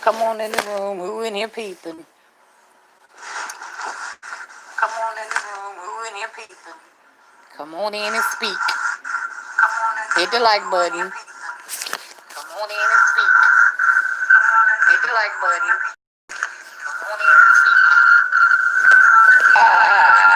Come on in the room. Who in here peeping? Come on in the room. Who in here peeping? Come on in and speak. Hit the like button. Come on in and speak. Hit the like button. Come on in and speak. Ah.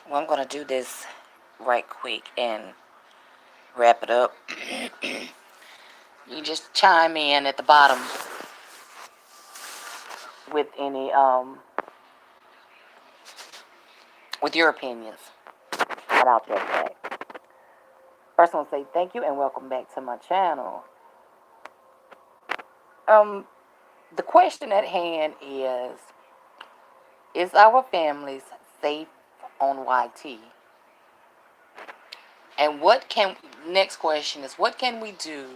Well, I'm going to do this right quick and wrap it up. You just chime in at the bottom with any with your opinions, and I'll check back. First, I want to say thank you and welcome back to my channel. The question at hand is our families safe on YT? And next question is, what can we do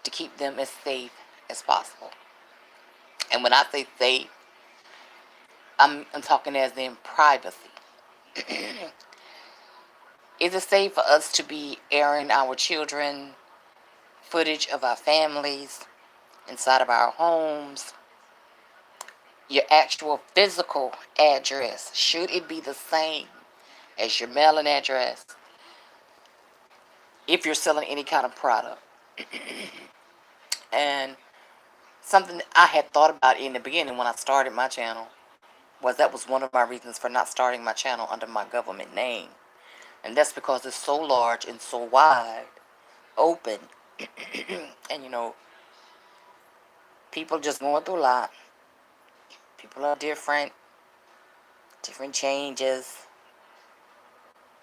to keep them as safe as possible? And when I say safe, I'm talking as in privacy. Is it safe for us to be airing our children footage of our families inside of our homes? Your actual physical address, should it be the same as your mailing address if you're selling any kind of product? And something I had thought about in the beginning when I started my channel that was one of my reasons for not starting my channel under my government name. And that's because it's so large and so wide open. And people just going through a lot. People are different changes,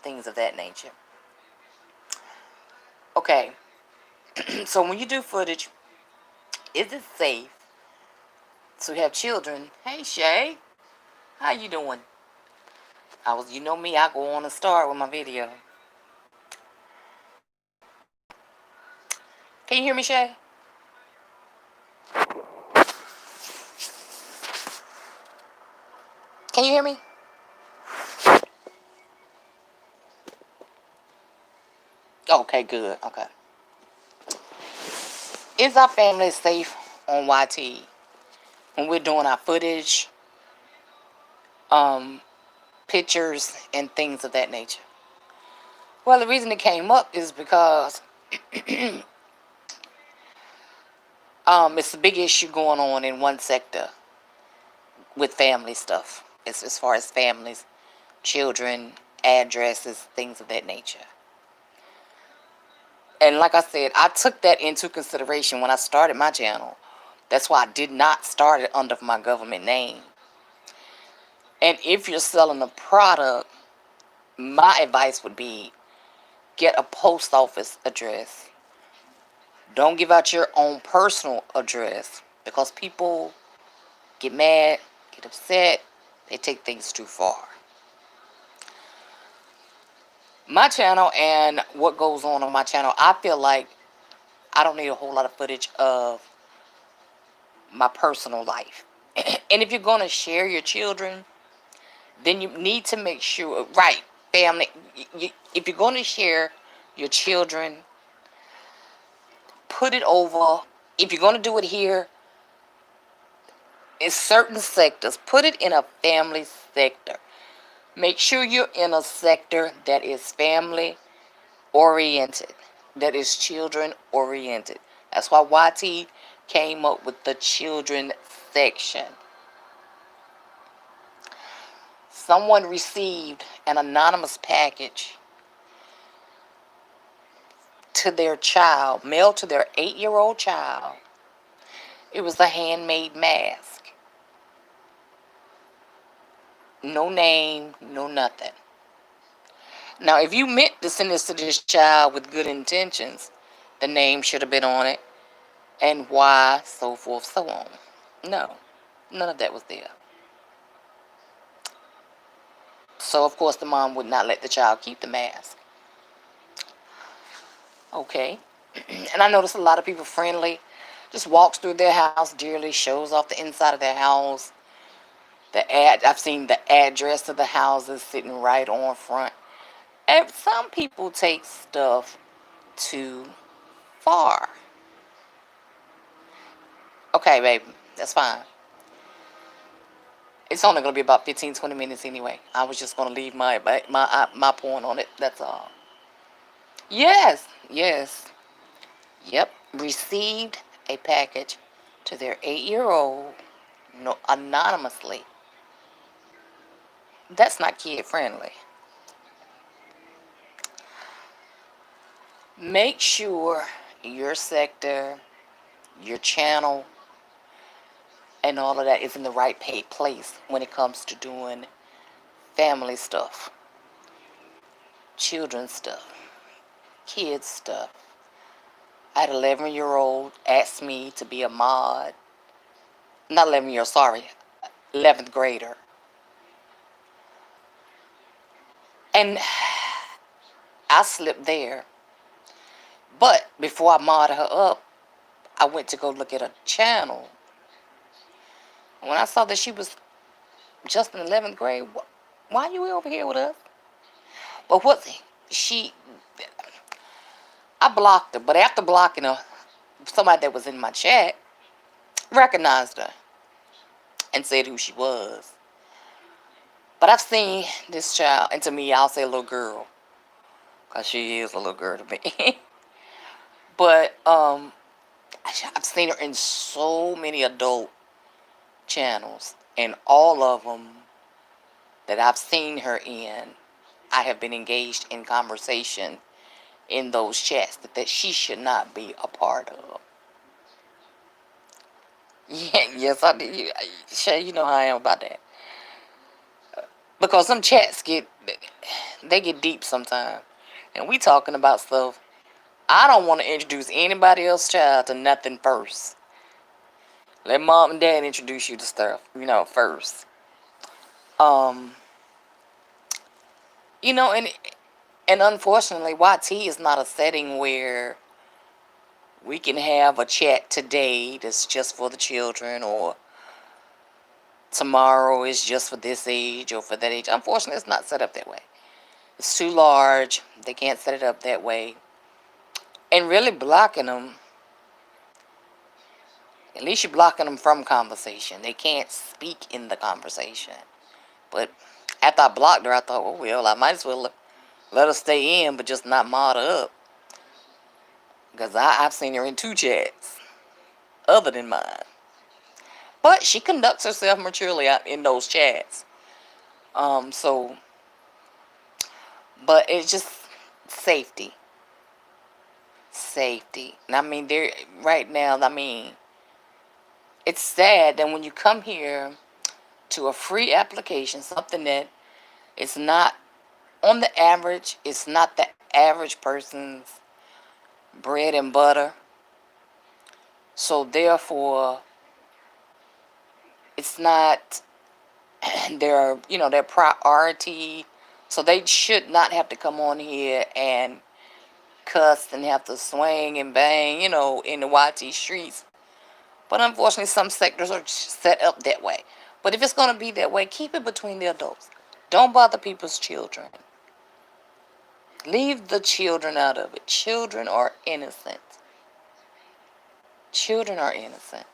things of that nature. Okay. So when you do footage, is it safe to have children? Hey Shay, how you doing? You know me, I go on and start with my video. Can you hear me, Shay? Can you hear me? Okay, good. Okay. Is our family safe on YT when we're doing our footage, um, pictures, and things of that nature? Well, the reason it came up is because it's a big issue going on in one sector with family stuff, as far as families, children, addresses, things of that nature. And like I said, I took that into consideration when I started my channel. That's why I did not start it under my government name. And if you're selling a product, my advice would be get a post office address. Don't give out your own personal address because people get mad, get upset, they take things too far. My channel and what goes on my channel, I feel like I don't need a whole lot of footage of my personal life. And if you're going to share your children, then you need to make sure, right, family, if you're going to share your children, put it over. If you're going to do it here, in certain sectors, put it in a family sector. Make sure you're in a sector that is family oriented, that is children oriented. That's why YT came up with the children section. Someone received an anonymous package to their child, mailed to their 8-year-old child. It was a handmade mask. No name, no nothing. Now, if you meant to send this to this child with good intentions, the name should have been on it, and why, so forth, so on. No, none of that was there. So, of course, the mom would not let the child keep the mask. Okay. And I noticed a lot of people friendly, just walks through their house dearly, shows off the inside of their house. I've seen the address of the houses sitting right on front. And some people take stuff too far. Okay, baby, that's fine. It's only going to be about 15, 20 minutes anyway. I was just going to leave my point on it. That's all. Yes, yes. Yep. Received a package to their 8-year-old, no, anonymously. That's not kid friendly. Make sure your sector, your channel, and all of that is in the right place when it comes to doing family stuff, children's stuff, kids stuff. I had an 11-year-old ask me to be a mod. Not 11-year, sorry, 11th grader. And I slipped there. But before I modded her up, I went to go look at her channel. When I saw that she was just in 11th grade, why are you over here with us? But I blocked her, but after blocking her, somebody that was in my chat recognized her and said who she was. But I've seen this child, and to me, I'll say a little girl, because she is a little girl to me. But I've seen her in so many adult channels, and all of them that I've seen her in, I have been engaged in conversation in those chats that she should not be a part of. Yeah, yes, I do. Shay, you know how I am about that. Because some chats get deep sometimes, and we talking about stuff. I don't want to introduce anybody else's child to nothing first. Let mom and dad introduce you to stuff, first. Um, and unfortunately, YT is not a setting where we can have a chat today that's just for the children, or tomorrow is just for this age or for that age. Unfortunately, it's not set up that way. It's too large. They can't set it up that way. And really blocking them, at least you're blocking them from conversation. They can't speak in the conversation. But after I blocked her, I thought, oh, well, I might as well let her stay in, but just not mod her up. Because I've seen her in 2 chats other than mine. But she conducts herself maturely out in those chats. So, but it's just safety. Safety. And I mean, there right now, I mean, it's sad that when you come here to a free application, something that is not on the average, it's not the average person's bread and butter. So therefore, it's not their priority. So they should not have to come on here and cuss and have to swing and bang, in the YT streets. But unfortunately, some sectors are set up that way. But if it's going to be that way, keep it between the adults. Don't bother people's children. Leave the children out of it. Children are innocent. Children are innocent.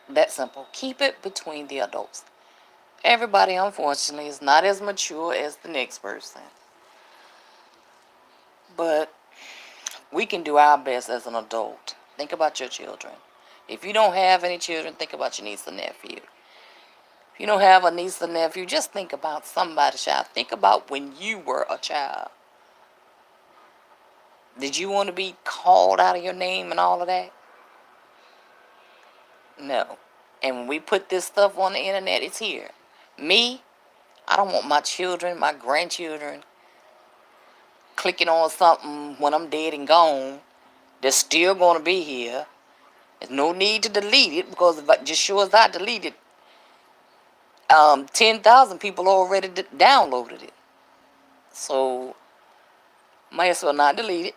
That simple. Keep it between the adults. Everybody, unfortunately, is not as mature as the next person. But we can do our best as an adult. Think about your children. If you don't have any children, think about your niece or nephew. If you don't have a niece or nephew, just think about somebody's child. Think about when you were a child. Did you want to be called out of your name and all of that? No. And when we put this stuff on the internet, it's here. Me, I don't want my children, my grandchildren, clicking on something when I'm dead and gone. They're still going to be here. There's no need to delete it, because if just sure as I delete it, 10,000 people already downloaded it. So, might as well not delete it.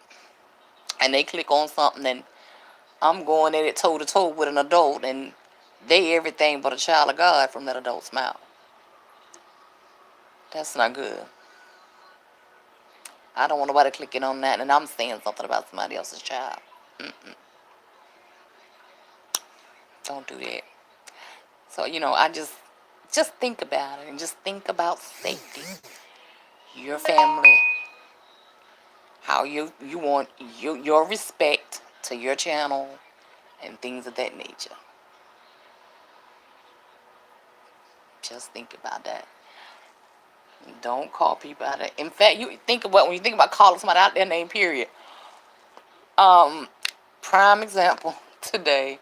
And they click on something and I'm going at it toe to toe with an adult, and they everything but a child of God from that adult's mouth. That's not good. I don't want nobody clicking on that and I'm saying something about somebody else's child. Don't do that. So, I just think about it, and just think about safety. Your family, how you want your respect to your channel and things of that nature. Just think about that. Don't call people out of. In fact, you think about when you think about calling somebody out their name. Period. Prime example today.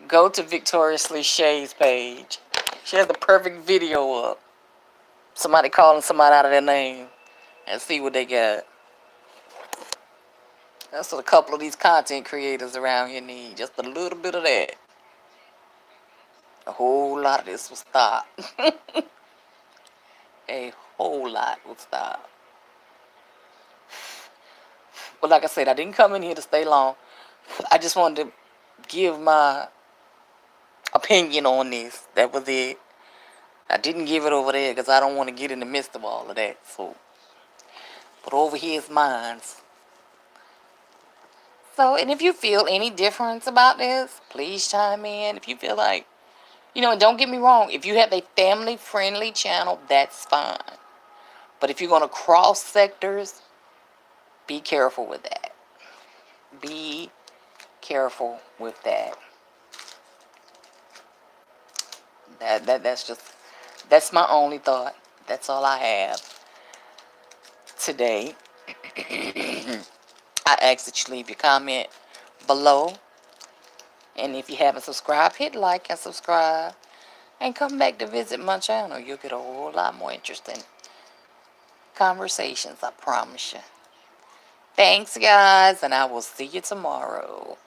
Go to Victoriously Shay's page. She has the perfect video up. Somebody calling somebody out of their name, and see what they got. That's what a couple of these content creators around here need. Just a little bit of that. A whole lot of this will stop. A whole lot will stop. But like I said, I didn't come in here to stay long. I just wanted to give my opinion on this. That was it. I didn't give it over there because I don't want to get in the midst of all of that. So, but over here is mine. So, and if you feel any difference about this, please chime in. If you feel like, and don't get me wrong, if you have a family-friendly channel, that's fine. But if you're going to cross sectors, be careful with that. Be careful with that. That's my only thought. That's all I have today. I ask that you leave your comment below. And if you haven't subscribed, hit like and subscribe. And come back to visit my channel. You'll get a whole lot more interesting conversations, I promise you. Thanks, guys, and I will see you tomorrow.